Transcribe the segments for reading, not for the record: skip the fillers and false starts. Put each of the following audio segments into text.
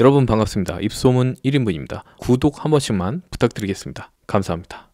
여러분 반갑습니다. 입소문 1인분입니다. 구독 한 번씩만 부탁드리겠습니다. 감사합니다.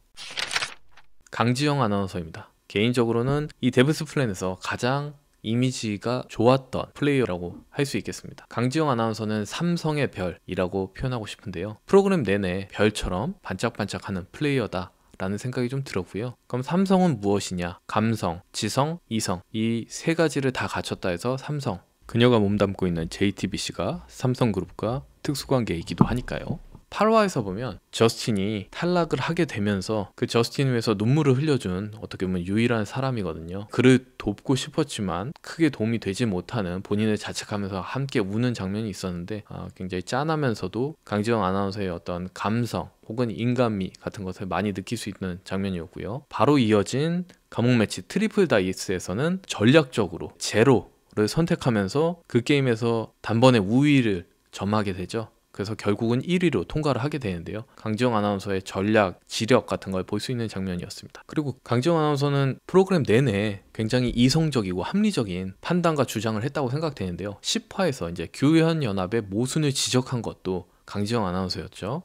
강지영 아나운서입니다. 개인적으로는 이 데브스 플랜에서 가장 이미지가 좋았던 플레이어라고 할 수 있겠습니다. 강지영 아나운서는 삼성의 별이라고 표현하고 싶은데요. 프로그램 내내 별처럼 반짝반짝하는 플레이어다 라는 생각이 좀 들었고요. 그럼 삼성은 무엇이냐? 감성, 지성, 이성 이 세 가지를 다 갖췄다 해서 삼성. 그녀가 몸담고 있는 JTBC가 삼성그룹과 특수관계이기도 하니까요. 8화에서 보면 저스틴이 탈락을 하게 되면서 그 저스틴을 위해서 눈물을 흘려준 어떻게 보면 유일한 사람이거든요. 그를 돕고 싶었지만 크게 도움이 되지 못하는 본인을 자책하면서 함께 우는 장면이 있었는데 굉장히 짠하면서도 강지영 아나운서의 어떤 감성 혹은 인간미 같은 것을 많이 느낄 수 있는 장면이었고요. 바로 이어진 과목 매치 트리플 다이스에서는 전략적으로 제로를 선택하면서 그 게임에서 단번에 우위를 점하게 되죠. 그래서 결국은 1위로 통과를 하게 되는데요. 강지영 아나운서의 전략, 지력 같은 걸 볼 수 있는 장면이었습니다. 그리고 강지영 아나운서는 프로그램 내내 굉장히 이성적이고 합리적인 판단과 주장을 했다고 생각되는데요. 10화에서 이제 규현연합의 모순을 지적한 것도 강지영 아나운서였죠.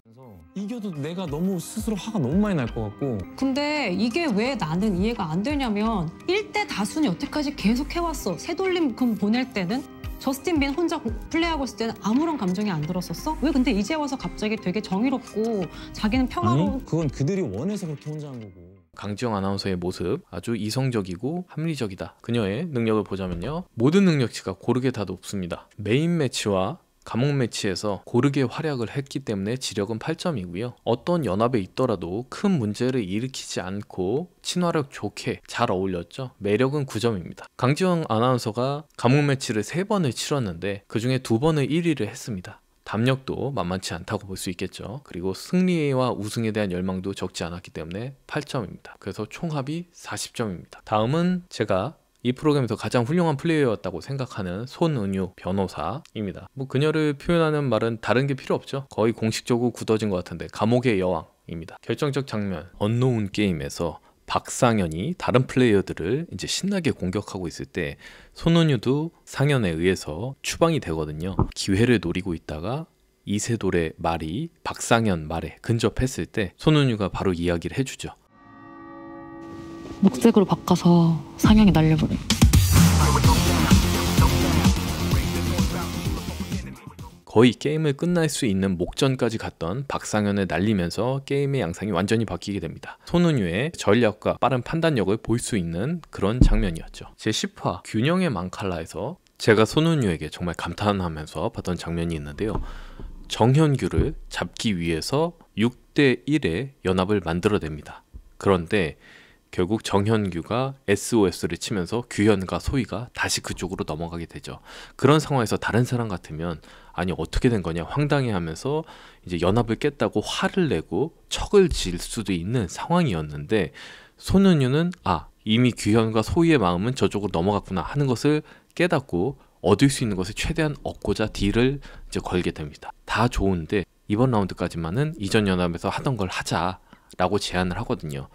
이겨도 내가 너무 스스로 화가 너무 많이 날 것 같고. 근데 이게 왜 나는 이해가 안 되냐면 1대 다수는 여태까지 계속 해왔어. 새돌림 보낼 때는 저스틴 빈 혼자 플레이하고 있을 때는 아무런 감정이 안 들었었어? 왜 근데 이제 와서 갑자기 되게 정의롭고 자기는 평화로운... 아니, 그건 그들이 원해서 그렇게 혼자 한 거고. 강지영 아나운서의 모습 아주 이성적이고 합리적이다. 그녀의 능력을 보자면요. 모든 능력치가 고르게 다 높습니다. 메인 매치와 과목 매치에서 고르게 활약을 했기 때문에 지력은 8점이고요. 어떤 연합에 있더라도 큰 문제를 일으키지 않고 친화력 좋게 잘 어울렸죠. 매력은 9점입니다. 강지영 아나운서가 과목 매치를 3번을 치렀는데 그 중에 2번을 1위를 했습니다. 담력도 만만치 않다고 볼 수 있겠죠. 그리고 승리와 우승에 대한 열망도 적지 않았기 때문에 8점입니다. 그래서 총합이 40점입니다. 다음은 제가 이 프로그램에서 가장 훌륭한 플레이어였다고 생각하는 손은유 변호사입니다. 뭐 그녀를 표현하는 말은 다른 게 필요 없죠. 거의 공식적으로 굳어진 것 같은데 감옥의 여왕입니다. 결정적 장면, 언노운 게임에서 박상현이 다른 플레이어들을 이제 신나게 공격하고 있을 때 손은유도 상현에 의해서 추방이 되거든요. 기회를 노리고 있다가 이세돌의 말이 박상현 말에 근접했을 때 손은유가 바로 이야기를 해주죠. 녹색으로 바꿔서 상향이 날려버려. 거의 게임을 끝날 수 있는 목전까지 갔던 박상현을 날리면서 게임의 양상이 완전히 바뀌게 됩니다. 손은유의 전략과 빠른 판단력을 볼 수 있는 그런 장면이었죠. 제10화 균형의 망칼라에서 제가 손은유에게 정말 감탄하면서 봤던 장면이 있는데요. 정현규를 잡기 위해서 6대 1의 연합을 만들어냅니다. 그런데 결국 정현규가 SOS를 치면서 규현과 소희가 다시 그쪽으로 넘어가게 되죠. 그런 상황에서 다른 사람 같으면 아니 어떻게 된 거냐 황당해하면서 이제 연합을 깼다고 화를 내고 척을 질 수도 있는 상황이었는데 손은유는 이미 규현과 소희의 마음은 저쪽으로 넘어갔구나 하는 것을 깨닫고 얻을 수 있는 것을 최대한 얻고자 딜을 이제 걸게 됩니다. 다 좋은데 이번 라운드까지만은 이전 연합에서 하던 걸 하자라고 제안을 하거든요.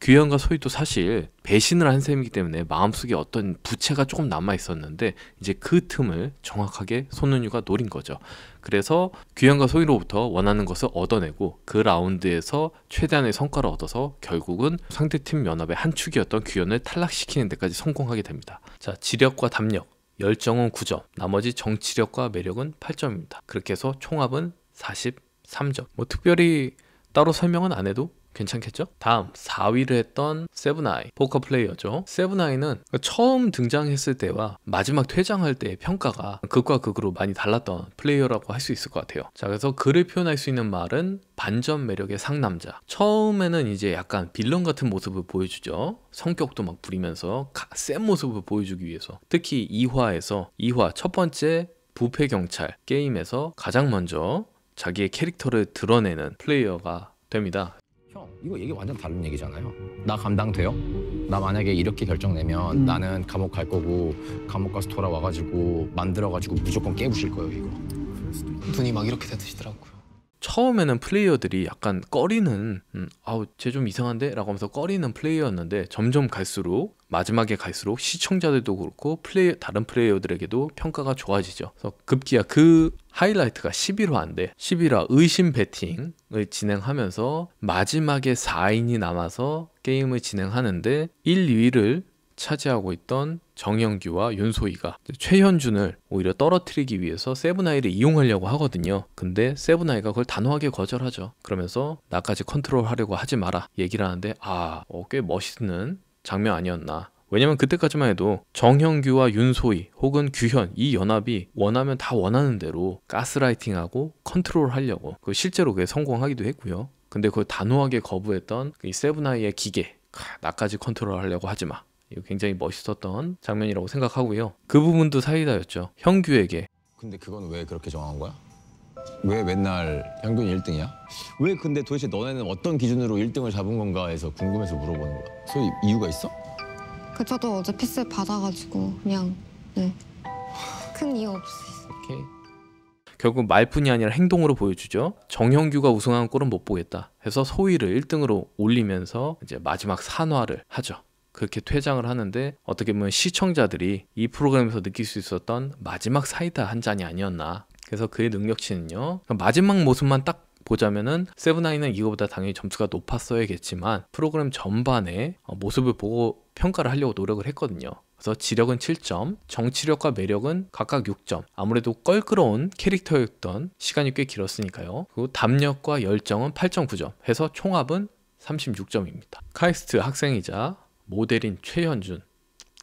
규현과 소희도 사실 배신을 한 셈이기 때문에 마음속에 어떤 부채가 조금 남아있었는데 이제 그 틈을 정확하게 손은유가 노린 거죠. 그래서 규현과 소희로부터 원하는 것을 얻어내고 그 라운드에서 최대한의 성과를 얻어서 결국은 상대팀 연합의 한 축이었던 규현을 탈락시키는 데까지 성공하게 됩니다. 자, 지력과 담력, 열정은 9점, 나머지 정치력과 매력은 8점입니다. 그렇게 해서 총합은 43점. 뭐 특별히 따로 설명은 안 해도 괜찮겠죠? 다음 4위를 했던 세븐아이 포커 플레이어죠. 세븐아이는 처음 등장했을 때와 마지막 퇴장할 때의 평가가 극과 극으로 많이 달랐던 플레이어라고 할 수 있을 것 같아요. 자, 그래서 그를 표현할 수 있는 말은 반전 매력의 상남자. 처음에는 이제 약간 빌런 같은 모습을 보여주죠. 성격도 막 부리면서 센 모습을 보여주기 위해서. 특히 2화 첫 번째 부패 경찰 게임에서 가장 먼저 자기의 캐릭터를 드러내는 플레이어가 됩니다. 형, 이거 얘기 완전 다른 얘기잖아요. 나 감당돼요? 나 만약에 이렇게 결정 내면 나는 감옥 갈 거고 감옥 가서 돌아와가지고 만들어가지고 무조건 깨부실 거예요, 이거. 눈이 막 이렇게 되시더라고요. 처음에는 플레이어들이 약간 꺼리는 아우 쟤 좀 이상한데? 라고 하면서 꺼리는 플레이어였는데 점점 갈수록 마지막에 갈수록 시청자들도 그렇고 다른 플레이어들에게도 평가가 좋아지죠. 그래서 급기야 그 하이라이트가 11화인데 11화 의심 배팅을 진행하면서 마지막에 4인이 남아서 게임을 진행하는데 1, 2위를 차지하고 있던 정영규와 윤소희가 최현준을 오히려 떨어뜨리기 위해서 세븐아이를 이용하려고 하거든요. 근데 세븐아이가 그걸 단호하게 거절하죠. 그러면서 나까지 컨트롤하려고 하지 마라 얘기를 하는데 꽤 멋있는 장면 아니었나. 왜냐면 그때까지만 해도 정형규와 윤소희 혹은 규현 이 연합이 원하면 다 원하는 대로 가스라이팅하고 컨트롤하려고 실제로 그게 성공하기도 했고요. 근데 그걸 단호하게 거부했던 이 세븐아이의 기계 나까지 컨트롤하려고 하지 마. 이거 굉장히 멋있었던 장면이라고 생각하고요. 그 부분도 사이다였죠. 형규에게 근데 그건 왜 그렇게 정한 거야? 왜 맨날 형균이 1등이야? 왜 근데 도대체 너네는 어떤 기준으로 1등을 잡은 건가 해서 궁금해서 물어보는 거야. 소위 이유가 있어? 저도 어제 패스 받아가지고 그냥 큰 이유 없어요. 오케이. 결국 말뿐이 아니라 행동으로 보여주죠. 정형규가 우승한 꼴은 못 보겠다 해서 소희를 1등으로 올리면서 이제 마지막 산화를 하죠. 그렇게 퇴장을 하는데 어떻게 보면 시청자들이 이 프로그램에서 느낄 수 있었던 마지막 사이다 한 잔이 아니었나. 그래서 그의 능력치는요. 마지막 모습만 딱 보자면은 세븐아이는 이거보다 당연히 점수가 높았어야겠지만 프로그램 전반의 모습을 보고 평가를 하려고 노력을 했거든요. 그래서 지력은 7점, 정치력과 매력은 각각 6점. 아무래도 껄끄러운 캐릭터였던 시간이 꽤 길었으니까요. 그리고 담력과 열정은 8.9점 해서 총합은 36점입니다. 카이스트 학생이자 모델인 최현준,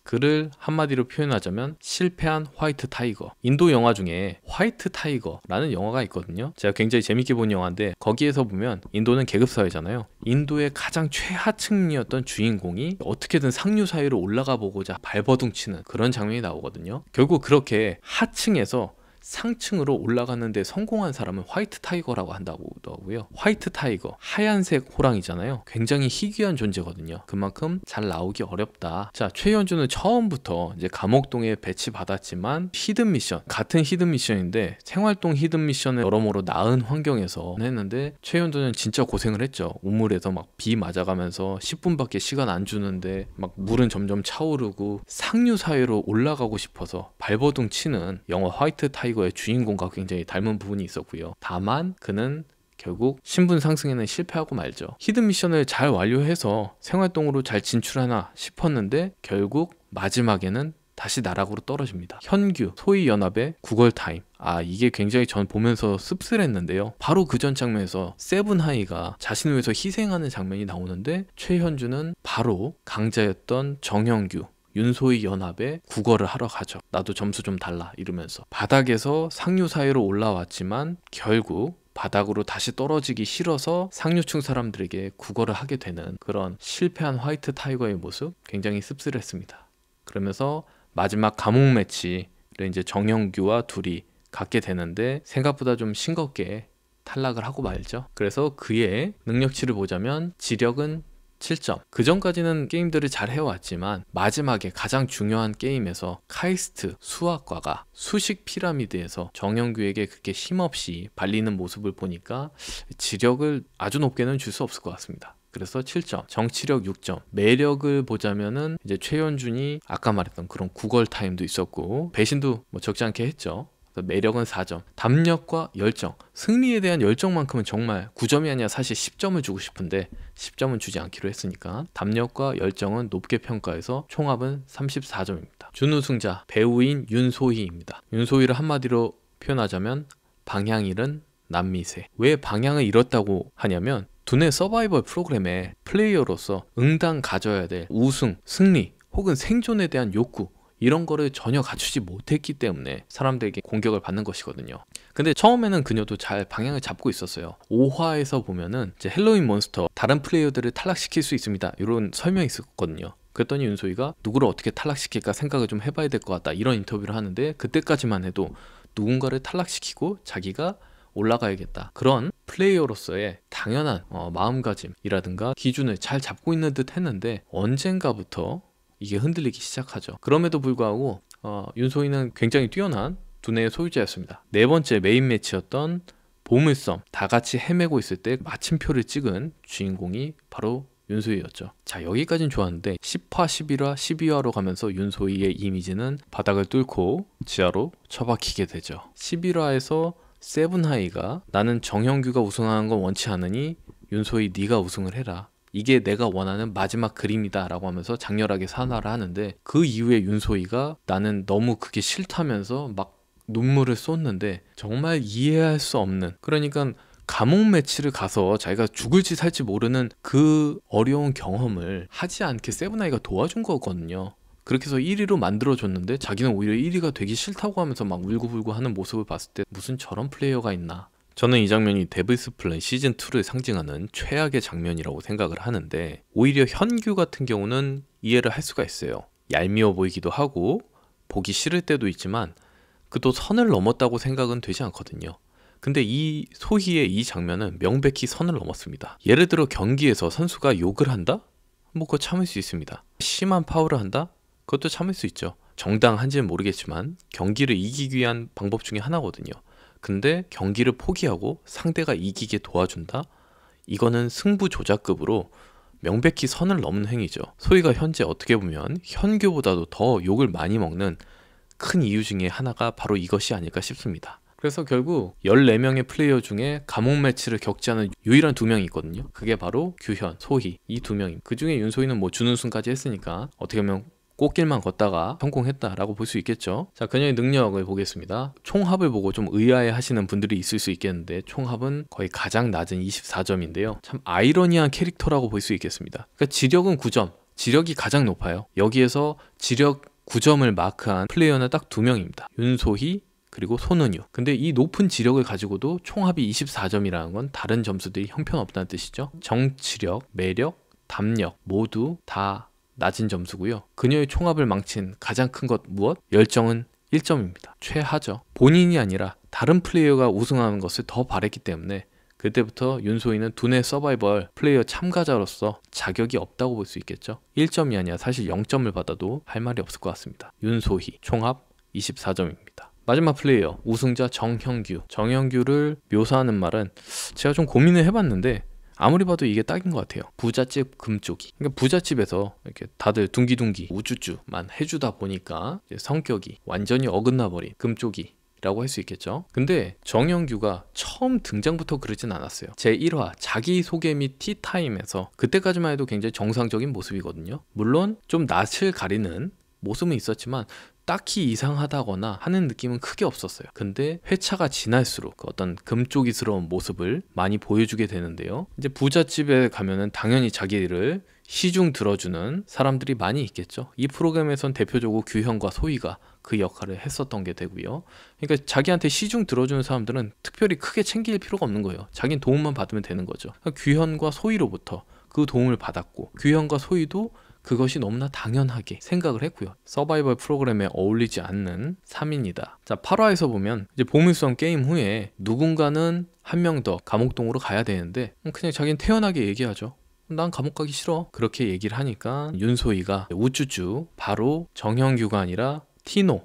그를 한마디로 표현하자면 실패한 화이트 타이거. 인도 영화 중에 화이트 타이거라는 영화가 있거든요. 제가 굉장히 재밌게 본 영화인데 거기에서 보면 인도는 계급사회잖아요. 인도의 가장 최하층이었던 주인공이 어떻게든 상류 사회로 올라가 보고자 발버둥 치는 그런 장면이 나오거든요. 결국 그렇게 하층에서 상층으로 올라가는데 성공한 사람은 화이트 타이거라고 한다고 하고요. 화이트 타이거, 하얀색 호랑이잖아요. 굉장히 희귀한 존재거든요. 그만큼 잘 나오기 어렵다. 자, 최현준은 처음부터 이제 감옥동에 배치받았지만 히든 미션, 같은 히든 미션인데 생활동 히든 미션을 여러모로 나은 환경에서 했는데 최현준은 진짜 고생을 했죠. 우물에서 막 비 맞아가면서 10분밖에 시간 안 주는데 막 물은 점점 차오르고 상류 사회로 올라가고 싶어서 발버둥 치는 영화 화이트 타이거의 주인공과 굉장히 닮은 부분이 있었고요. 다만 그는 결국 신분 상승에는 실패하고 말죠. 히든 미션을 잘 완료해서 생활동으로 잘 진출하나 싶었는데 결국 마지막에는 다시 나락으로 떨어집니다. 현규, 소희연합의 구걸타임. 이게 굉장히 전 보면서 씁쓸했는데요. 바로 그 전 장면에서 세븐하이가 자신을 위해서 희생하는 장면이 나오는데 최현주는 바로 강자였던 정형규, 윤소희 연합에 국어를 하러 가죠. 나도 점수 좀 달라 이러면서 바닥에서 상류 사회로 올라왔지만 결국 바닥으로 다시 떨어지기 싫어서 상류층 사람들에게 국어를 하게 되는 그런 실패한 화이트 타이거의 모습 굉장히 씁쓸했습니다. 그러면서 마지막 감옥 매치를 이제 정영규와 둘이 갖게 되는데 생각보다 좀 싱겁게 탈락을 하고 말죠. 그래서 그의 능력치를 보자면 지력은 7점. 그 전까지는 게임들을 잘 해왔지만 마지막에 가장 중요한 게임에서 카이스트 수학과가 수식 피라미드에서 정영규에게 그렇게 힘없이 발리는 모습을 보니까 지력을 아주 높게는 줄 수 없을 것 같습니다. 그래서 7점, 정치력 6점, 매력을 보자면은 이제 최현준이 아까 말했던 그런 구걸 타임도 있었고 배신도 뭐 적지 않게 했죠. 매력은 4점, 담력과 열정, 승리에 대한 열정만큼은 정말 9점이 아니라 사실 10점을 주고 싶은데 10점은 주지 않기로 했으니까 담력과 열정은 높게 평가해서 총합은 34점입니다. 준우승자 배우인 윤소희입니다. 윤소희를 한마디로 표현하자면 방향 잃은 남미세. 왜 방향을 잃었다고 하냐면 두뇌 서바이벌 프로그램의 플레이어로서 응당 가져야 될 우승, 승리 혹은 생존에 대한 욕구 이런 거를 전혀 갖추지 못했기 때문에 사람들에게 공격을 받는 것이거든요. 근데 처음에는 그녀도 잘 방향을 잡고 있었어요. 5화에서 보면은 이제 헬로윈 몬스터 다른 플레이어들을 탈락시킬 수 있습니다 이런 설명이 있었거든요. 그랬더니 윤소희가 누구를 어떻게 탈락시킬까 생각을 좀 해봐야 될 것 같다 이런 인터뷰를 하는데 그때까지만 해도 누군가를 탈락시키고 자기가 올라가야겠다 그런 플레이어로서의 당연한 마음가짐이라든가 기준을 잘 잡고 있는 듯 했는데 언젠가부터 이게 흔들리기 시작하죠. 그럼에도 불구하고 윤소희는 굉장히 뛰어난 두뇌의 소유자였습니다. 네 번째 메인 매치였던 보물섬 다 같이 헤매고 있을 때 마침표를 찍은 주인공이 바로 윤소희였죠. 자, 여기까진 좋았는데 10화, 11화, 12화로 가면서 윤소희의 이미지는 바닥을 뚫고 지하로 처박히게 되죠. 11화에서 세븐하이가 나는 정형규가 우승하는 건 원치 않으니 윤소희 네가 우승을 해라. 이게 내가 원하는 마지막 그림이다 라고 하면서 장렬하게 산화를 하는데 그 이후에 윤소희가 나는 너무 그게 싫다면서 막 눈물을 쏟는데 정말 이해할 수 없는, 그러니까 감옥 매치를 가서 자기가 죽을지 살지 모르는 그 어려운 경험을 하지 않게 세븐아이가 도와준 거거든요. 그렇게 해서 1위로 만들어줬는데 자기는 오히려 1위가 되기 싫다고 하면서 막 울고불고 하는 모습을 봤을 때 무슨 저런 플레이어가 있나. 저는 이 장면이 데블스 플랜 시즌2를 상징하는 최악의 장면이라고 생각을 하는데 오히려 현규 같은 경우는 이해를 할 수가 있어요. 얄미워 보이기도 하고 보기 싫을 때도 있지만 그도 선을 넘었다고 생각은 되지 않거든요. 근데 이 소희의 이 장면은 명백히 선을 넘었습니다. 예를 들어 경기에서 선수가 욕을 한다? 뭐 그거 참을 수 있습니다. 심한 파울을 한다? 그것도 참을 수 있죠. 정당한지는 모르겠지만 경기를 이기기 위한 방법 중에 하나거든요. 근데 경기를 포기하고 상대가 이기게 도와준다? 이거는 승부 조작급으로 명백히 선을 넘는 행위죠. 소희가 현재 어떻게 보면 현규보다도 더 욕을 많이 먹는 큰 이유 중에 하나가 바로 이것이 아닐까 싶습니다. 그래서 결국 14명의 플레이어 중에 감옥 매치를 겪지 않은 유일한 2명이 있거든요. 그게 바로 규현, 소희 이 2명입니다. 그 중에 윤소희는 뭐 준우승까지 했으니까 어떻게 보면 꽃길만 걷다가 성공했다라고 볼 수 있겠죠. 자, 그녀의 능력을 보겠습니다. 총합을 보고 좀 의아해 하시는 분들이 있을 수 있겠는데 총합은 거의 가장 낮은 24점인데요. 참 아이러니한 캐릭터라고 볼 수 있겠습니다. 그러니까 지력은 9점, 지력이 가장 높아요. 여기에서 지력 9점을 마크한 플레이어는 딱 2명입니다. 윤소희 그리고 손은유. 근데 이 높은 지력을 가지고도 총합이 24점이라는 건 다른 점수들이 형편없다는 뜻이죠. 정치력, 매력, 담력 모두 다 낮은 점수고요. 그녀의 총합을 망친 가장 큰 것 무엇? 열정은 1점입니다. 최하죠. 본인이 아니라 다른 플레이어가 우승하는 것을 더 바랬기 때문에 그때부터 윤소희는 두뇌 서바이벌 플레이어 참가자로서 자격이 없다고 볼 수 있겠죠. 1점이 아니라 사실 0점을 받아도 할 말이 없을 것 같습니다. 윤소희 총합 24점입니다. 마지막 플레이어 우승자 정형규. 정형규를 묘사하는 말은 제가 좀 고민을 해봤는데 아무리 봐도 이게 딱인 것 같아요. 부잣집 금쪽이. 그러니까 부잣집에서 이렇게 다들 둥기둥기 우쭈쭈만 해주다 보니까 이제 성격이 완전히 어긋나 버린 금쪽이 라고 할 수 있겠죠. 근데 정형규가 처음 등장부터 그러진 않았어요. 제1화 자기소개 및 티타임에서 그때까지만 해도 굉장히 정상적인 모습이거든요. 물론 좀 낯을 가리는 모습은 있었지만 딱히 이상하다거나 하는 느낌은 크게 없었어요. 근데 회차가 지날수록 그 어떤 금쪽이스러운 모습을 많이 보여주게 되는데요. 이제 부잣집에 가면은 당연히 자기를 시중 들어주는 사람들이 많이 있겠죠. 이 프로그램에선 대표적으로 규현과 소희가 그 역할을 했었던 게 되고요. 그러니까 자기한테 시중 들어주는 사람들은 특별히 크게 챙길 필요가 없는 거예요. 자기는 도움만 받으면 되는 거죠. 그러니까 규현과 소희로부터 그 도움을 받았고 규현과 소희도 그것이 너무나 당연하게 생각을 했고요. 서바이벌 프로그램에 어울리지 않는 3인이다. 자, 8화에서 보면 이제 보물섬 게임 후에 누군가는 한 명 더 감옥동으로 가야 되는데 그냥 자기는 태연하게 얘기하죠. 난 감옥 가기 싫어. 그렇게 얘기를 하니까 윤소희가 우쭈쭈 바로 정형규가 아니라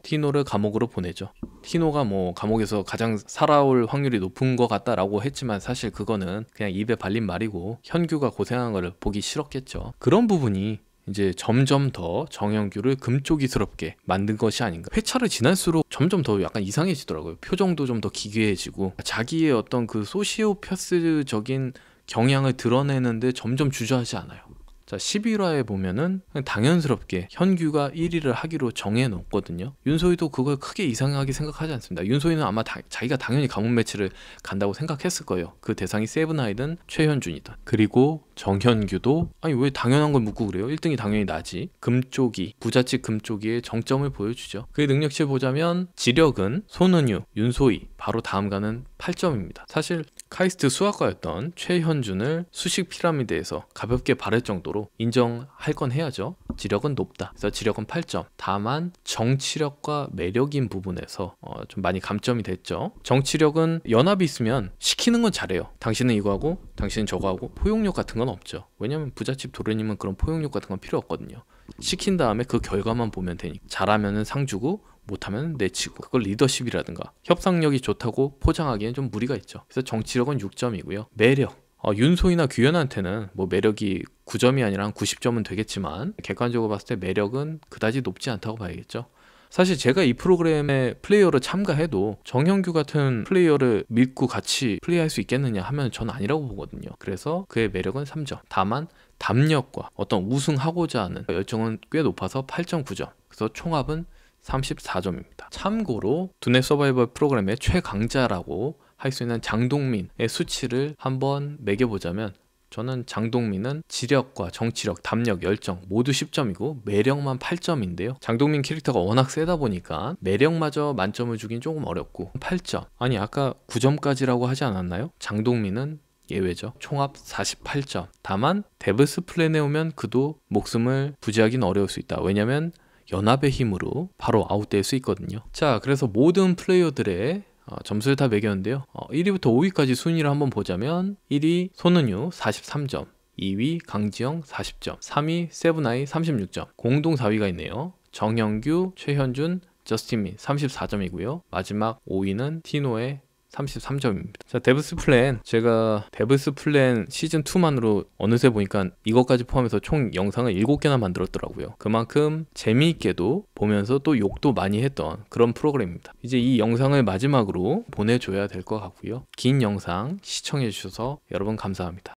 티노를 감옥으로 보내죠. 티노가 뭐 감옥에서 가장 살아올 확률이 높은 것 같다라고 했지만 사실 그거는 그냥 입에 발린 말이고 현규가 고생한 거를 보기 싫었겠죠. 그런 부분이 이제 점점 더 정형규를 금쪽이스럽게 만든 것이 아닌가. 회차를 지날수록 점점 더 약간 이상해지더라고요. 표정도 좀 더 기괴해지고 자기의 어떤 그 소시오패스적인 경향을 드러내는데 점점 주저하지 않아요. 자, 11화에 보면은 그냥 당연스럽게 현규가 1위를 하기로 정해놓거든요. 윤소희도 그걸 크게 이상하게 생각하지 않습니다. 윤소희는 아마 자기가 당연히 감옥 매치를 간다고 생각했을 거예요. 그 대상이 세븐아이든 최현준이든. 그리고 정현규도 아니 왜 당연한 걸 묻고 그래요? 1등이 당연히 나지. 금쪽이, 부잣집 금쪽이의 정점을 보여주죠. 그의 능력치를 보자면 지력은 손은유, 윤소희 바로 다음가는 8점입니다. 사실 카이스트 수학과였던 최현준을 수식 피라미드에서 가볍게 바를 정도로 인정할 건 해야죠. 지력은 높다. 그래서 지력은 8점. 다만 정치력과 매력인 부분에서 좀 많이 감점이 됐죠. 정치력은 연합이 있으면 시키는 건 잘해요. 당신은 이거 하고 당신은 저거 하고 포용력 같은 건 없죠. 왜냐면 부잣집 도련님은 그런 포용력 같은 건 필요 없거든요. 시킨 다음에 그 결과만 보면 되니까. 잘하면은 상 주고 못하면 내치고, 그걸 리더십이라든가 협상력이 좋다고 포장하기엔 좀 무리가 있죠. 그래서 정치력은 6점이고요. 매력, 윤소희나 규현한테는 뭐 매력이 9점이 아니라 한 90점은 되겠지만 객관적으로 봤을 때 매력은 그다지 높지 않다고 봐야겠죠. 사실 제가 이 프로그램에 플레이어를 참가해도 정형규 같은 플레이어를 믿고 같이 플레이할 수 있겠느냐 하면 저는 아니라고 보거든요. 그래서 그의 매력은 3점. 다만 담력과 어떤 우승하고자 하는 열정은 꽤 높아서 8.9점. 그래서 총합은 34점입니다. 참고로 두뇌 서바이벌 프로그램의 최강자라고 할 수 있는 장동민의 수치를 한번 매겨보자면, 저는 장동민은 지력과 정치력, 담력, 열정 모두 10점이고 매력만 8점인데요. 장동민 캐릭터가 워낙 세다 보니까 매력마저 만점을 주긴 조금 어렵고 8점. 아니 아까 9점까지라고 하지 않았나요? 장동민은 예외죠. 총합 48점. 다만 데블스 플랜에 오면 그도 목숨을 부지하긴 어려울 수 있다. 왜냐면 연합의 힘으로 바로 아웃될 수 있거든요. 자, 그래서 모든 플레이어들의 점수를 다 매겼는데요. 1위부터 5위까지 순위를 한번 보자면 1위 손은유 43점, 2위 강지영 40점, 3위 세븐아이 36점, 공동 4위가 있네요. 정형규, 최현준, 저스틴민 34점이고요. 마지막 5위는 티노의 33점입니다. 자, 데블스 플랜, 제가 데블스 플랜 시즌2만으로 어느새 보니까 이것까지 포함해서 총 영상을 7개나 만들었더라고요. 그만큼 재미있게도 보면서 또 욕도 많이 했던 그런 프로그램입니다. 이제 이 영상을 마지막으로 보내줘야 될 것 같고요. 긴 영상 시청해주셔서 여러분 감사합니다.